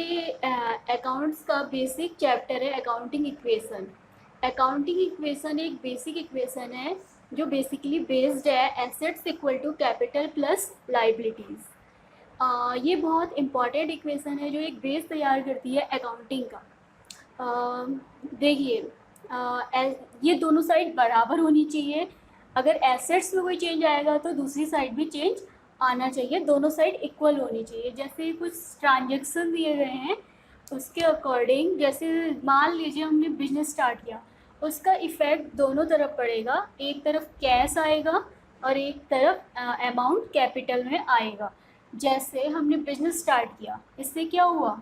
ये अकाउंट्स का basic chapter है अकाउंटिंग इक्वेशन। अकाउंटिंग इक्वेशन एक बेसिक इक्वेशन है जो बेसिकली बेस्ड है assets equal to capital plus liabilities. ये बहुत इंपॉर्टेंट इक्वेशन है जो एक बेस तैयार करती है अकाउंटिंग का। देखिए, ये दोनों साइड बराबर होनी चाहिए। अगर एसेट्स में कोई चेंज आएगा तो दूसरी साइड भी चेंज आना चाहिए, दोनों साइड इक्वल होनी चाहिए। जैसे कुछ ट्रांजेक्शन दिए गए हैं उसके अकॉर्डिंग, जैसे मान लीजिए हमने बिजनेस स्टार्ट किया, उसका इफ़ेक्ट दोनों तरफ पड़ेगा। एक तरफ कैश आएगा और एक तरफ अमाउंट कैपिटल में आएगा। जैसे हमने बिजनेस स्टार्ट किया, इससे क्या हुआ,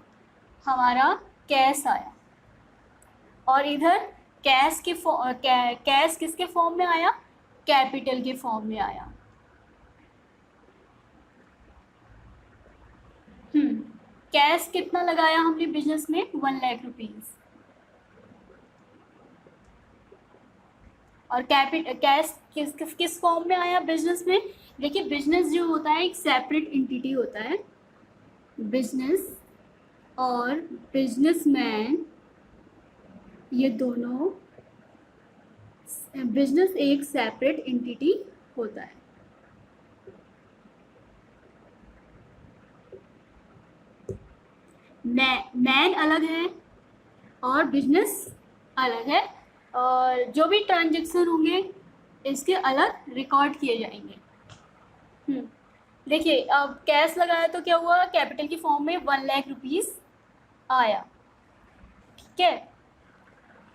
हमारा कैश आया और इधर कैश कैश किसके फॉर्म में आया, कैपिटल के फॉर्म में आया। कैश कितना लगाया हमने बिजनेस में, 1 लाख रुपीज़। और कैश किस फॉर्म में आया बिजनेस में। देखिए, बिजनेस जो होता है एक सेपरेट एंटिटी होता है। बिजनेस और बिजनेसमैन, ये दोनों, बिजनेस एक सेपरेट एंटिटी होता है। मैन अलग है और बिजनेस अलग है, और जो भी ट्रांजेक्शन होंगे इसके अलग रिकॉर्ड किए जाएंगे। देखिए, अब कैश लगाया तो क्या हुआ, कैपिटल की फॉर्म में 1 लाख रुपीज़ आया। ठीक है,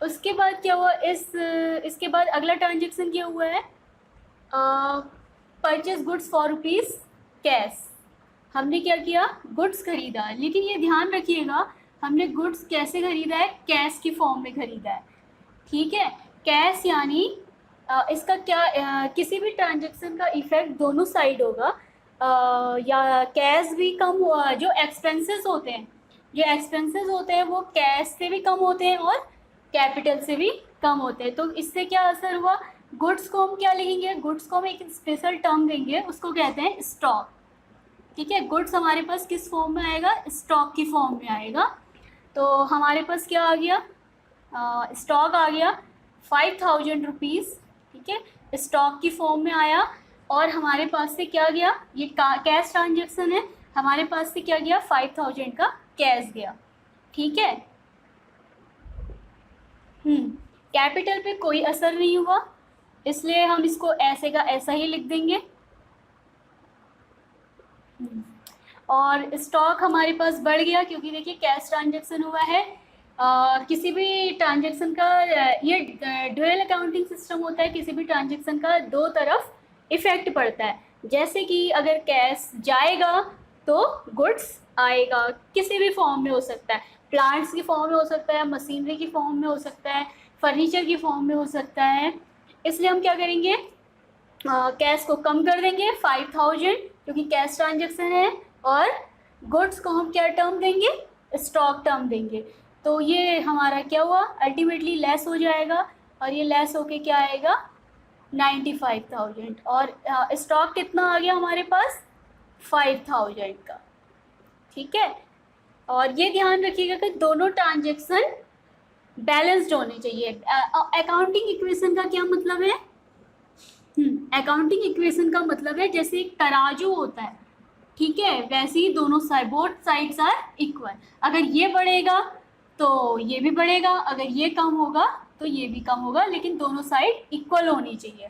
उसके बाद क्या हुआ, इसके बाद अगला ट्रांजेक्शन क्या हुआ है, purchase goods for rupees cash. हमने क्या किया, गुड्स खरीदा। लेकिन ये ध्यान रखिएगा, हमने गुड्स कैसे खरीदा है, कैश की फॉर्म में खरीदा है। ठीक है, कैश यानी इसका क्या, किसी भी ट्रांजेक्शन का इफेक्ट दोनों साइड होगा। या कैश भी कम हुआ, जो एक्सपेंसेस होते हैं वो कैश से भी कम होते हैं और कैपिटल से भी कम होते हैं। तो इससे क्या असर हुआ, गुड्स को हम क्या लिखेंगे, गुड्स को हम एक स्पेशल टर्म देंगे, उसको कहते हैं स्टॉक। ठीक है, गुड्स हमारे पास किस फॉर्म में आएगा, स्टॉक की फॉर्म में आएगा। तो हमारे पास क्या आ गया, स्टॉक आ गया 5000 रुपीज़। ठीक है, स्टॉक की फॉर्म में आया। और हमारे पास से क्या गया, ये कैश ट्रांजेक्शन है, हमारे पास से क्या गया, 5000 का कैश गया। ठीक है, कैपिटल पे कोई असर नहीं हुआ, इसलिए हम इसको ऐसे का ऐसा ही लिख देंगे। और स्टॉक हमारे पास बढ़ गया क्योंकि देखिए कैश ट्रांजेक्शन हुआ है। किसी भी ट्रांजेक्शन का ये ड्यूअल अकाउंटिंग सिस्टम होता है, किसी भी ट्रांजेक्शन का दो तरफ इफेक्ट पड़ता है। जैसे कि अगर कैश जाएगा तो गुड्स आएगा, किसी भी फॉर्म में हो सकता है, प्लांट्स की फॉर्म में हो सकता है, मशीनरी की फॉर्म में हो सकता है, फर्नीचर की फॉर्म में हो सकता है। इसलिए हम क्या करेंगे, कैश को कम कर देंगे 5000 क्योंकि कैश ट्रांजेक्शन है, और गुड्स को हम क्या टर्म देंगे, स्टॉक टर्म देंगे। तो ये हमारा क्या हुआ, अल्टीमेटली लेस हो जाएगा, और ये लेस होके क्या आएगा, 95,000। और स्टॉक कितना आ गया हमारे पास, 5000 का। ठीक है, और ये ध्यान रखिएगा कि दोनों ट्रांजेक्शन बैलेंस्ड होने चाहिए। अकाउंटिंग इक्वेशन का क्या मतलब है, अकाउंटिंग इक्वेशन का मतलब है जैसे एक तराजू होता है, ठीक है, वैसे ही दोनों side, both sides are equal. अगर ये बढ़ेगा तो ये भी बढ़ेगा, अगर ये कम होगा तो ये भी कम होगा, लेकिन दोनों साइड इक्वल होनी चाहिए।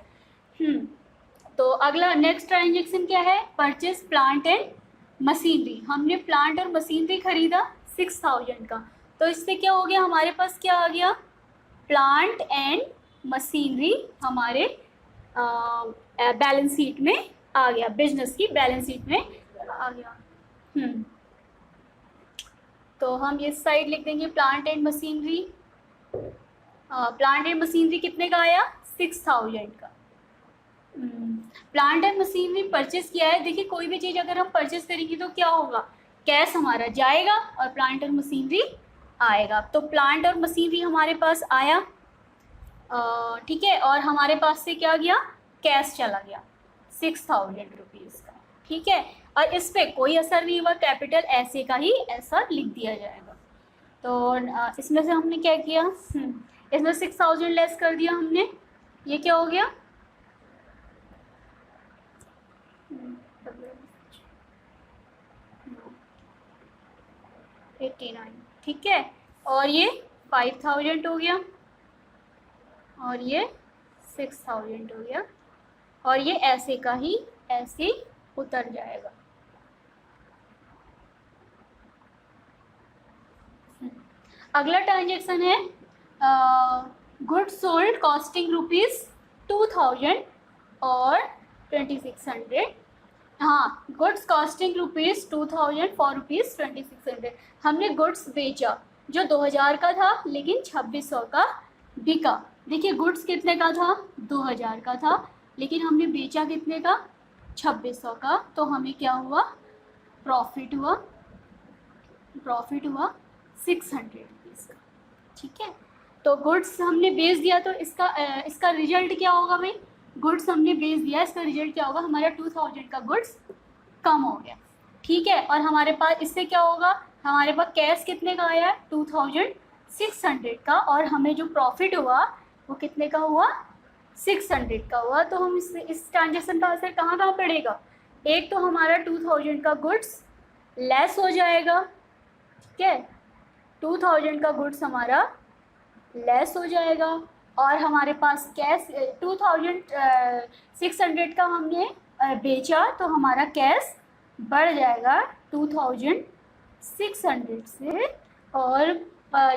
तो अगला नेक्स्ट ट्रांजेक्शन क्या है, परचेज प्लांट एंड मशीनरी। हमने प्लांट और मशीनरी खरीदा 6000 का, तो इससे क्या हो गया, हमारे पास क्या आ गया, प्लांट एंड मशीनरी हमारे बैलेंस शीट में आ गया, बिजनेस की बैलेंस शीट में आ गया। तो हम इस साइड लिख देंगे plant and machinery. Plant and machinery कितने का आया, 6000 का। प्लांट एंड मशीनरी परचेज किया है। देखिए, कोई भी चीज़ अगर हम परचेज करेंगे तो क्या होगा, कैश हमारा जाएगा और प्लांट और मशीनरी आएगा। तो प्लांट और मशीनरी हमारे पास आया, ठीक है, और हमारे पास से क्या गया, कैश चला गया 6000 रुपीज़ का। ठीक है, और इस पे कोई असर नहीं हुआ, कैपिटल ऐसे का ही ऐसा लिख दिया जाएगा। तो इसमें से हमने क्या किया, इसमें 6000 लेस कर दिया हमने, ये क्या हो गया 89, ठीक है, और ये 5000 हो गया, और ये 6000 हो गया, और ये ऐसे का ही ऐसे उतर जाएगा। अगला ट्रांजेक्शन है गुड्स सोल्ड कॉस्टिंग ₹2000 और 2600। हाँ, गुड्स कॉस्टिंग ₹2000 फॉर ₹2600। हमने गुड्स बेचा जो 2000 का था लेकिन 2600 का बिका। देखिए गुड्स कितने का था, 2000 का था, लेकिन हमने बेचा कितने का, 2600 का, तो हमें क्या हुआ, प्रॉफिट हुआ 600 रुपीज़ का। ठीक है, तो गुड्स हमने बेच दिया, तो इसका रिजल्ट क्या होगा भाई, गुड्स हमने बेच दिया, इसका रिजल्ट क्या होगा, हमारा 2000 का गुड्स कम हो गया। ठीक है, और हमारे पास इससे क्या होगा, हमारे पास कैश कितने का आया, 2600 का, और हमें जो प्रॉफिट हुआ वो कितने का हुआ, 600 का हुआ। तो हम इस ट्रांजेक्शन का असर कहाँ कहाँ पड़ेगा, एक तो हमारा 2000 का गुड्स लेस हो जाएगा, ठीक है, 2000 का गुड्स हमारा लेस हो जाएगा, और हमारे पास कैश 2600 का हमने बेचा, तो हमारा कैश बढ़ जाएगा 2600 से, और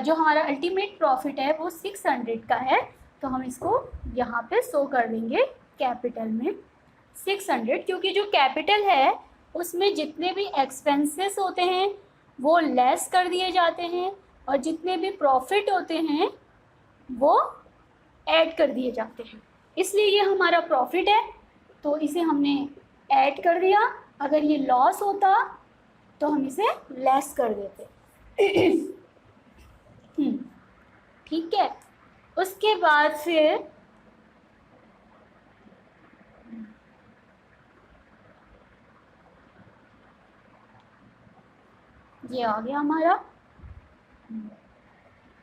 जो हमारा अल्टीमेट प्रॉफिट है वो 600 का है, तो हम इसको यहाँ पे शो कर देंगे कैपिटल में 600, क्योंकि जो कैपिटल है उसमें जितने भी एक्सपेंसेस होते हैं वो लेस कर दिए जाते हैं, और जितने भी प्रॉफिट होते हैं वो ऐड कर दिए जाते हैं, इसलिए ये हमारा प्रॉफिट है, तो इसे हमने ऐड कर दिया। अगर ये लॉस होता तो हम इसे लेस कर देते। ठीक है, उसके बाद फिर ये आ गया हमारा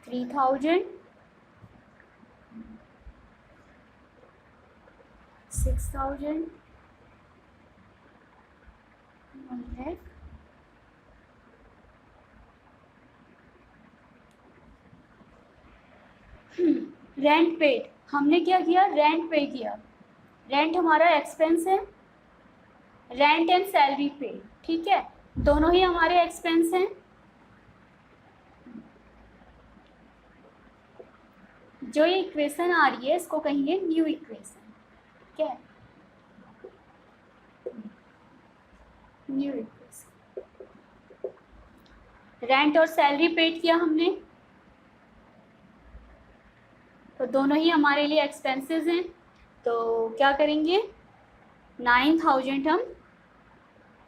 3000, 6000, 1 lakh, रेंट पेड, हमने क्या किया, रेंट पे किया, रेंट हमारा एक्सपेंस है, रेंट एंड सैलरी पे, ठीक है, दोनों ही हमारे एक्सपेंस हैं। जो ये इक्वेशन आ रही है इसको कहेंगे न्यू इक्वेशन, ठीक है, न्यू इक्वेशन। रेंट और सैलरी पेड किया हमने, तो दोनों ही हमारे लिए एक्सपेंसेस हैं, तो क्या करेंगे 9000 हम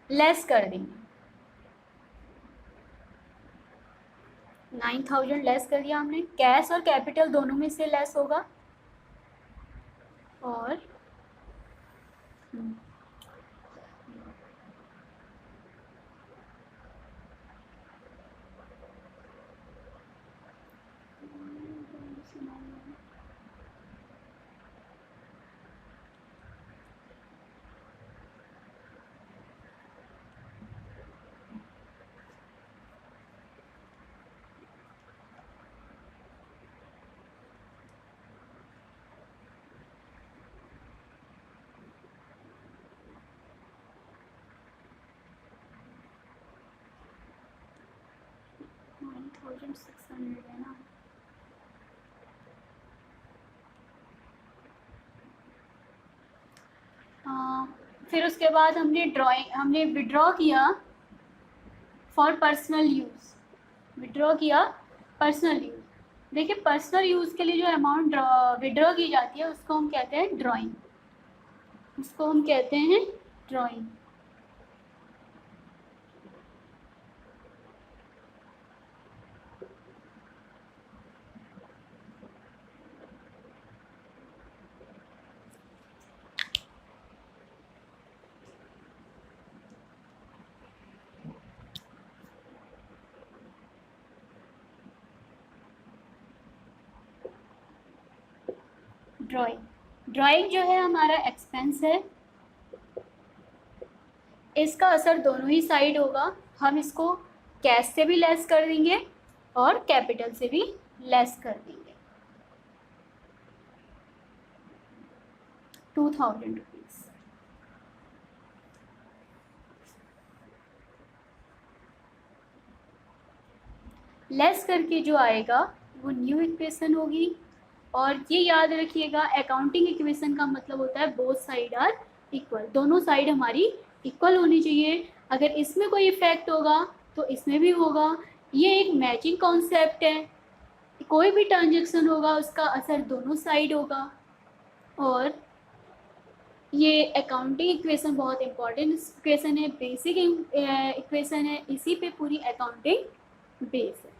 लेस कर देंगे, 9000 लेस कर दिया हमने, कैश और कैपिटल दोनों में से लेस होगा, और है ना, फिर उसके बाद हमने विड्रॉ किया फॉर पर्सनल यूज़, विड्रॉ किया पर्सनल यूज़। देखिए पर्सनल यूज़ के लिए जो अमाउंट विड्रॉ की जाती है उसको हम कहते हैं ड्राइंग, उसको हम कहते हैं ड्राइंग। ड्राइंग जो है हमारा एक्सपेंस है, इसका असर दोनों ही साइड होगा। हम इसको कैश से भी लेस कर देंगे और कैपिटल से भी लेस कर देंगे। 2000 रुपीज़। लेस करके जो आएगा वो न्यू इक्वेशन होगी। और ये याद रखिएगा, अकाउंटिंग इक्वेशन का मतलब होता है बोथ साइड आर इक्वल, दोनों साइड हमारी इक्वल होनी चाहिए। अगर इसमें कोई इफेक्ट होगा तो इसमें भी होगा। ये एक मैचिंग कॉन्सेप्ट है, कोई भी ट्रांजेक्शन होगा उसका असर दोनों साइड होगा। और ये अकाउंटिंग इक्वेशन बहुत इंपॉर्टेंट इक्वेशन है, बेसिक इक्वेशन है, इसी पे पूरी अकाउंटिंग बेस है।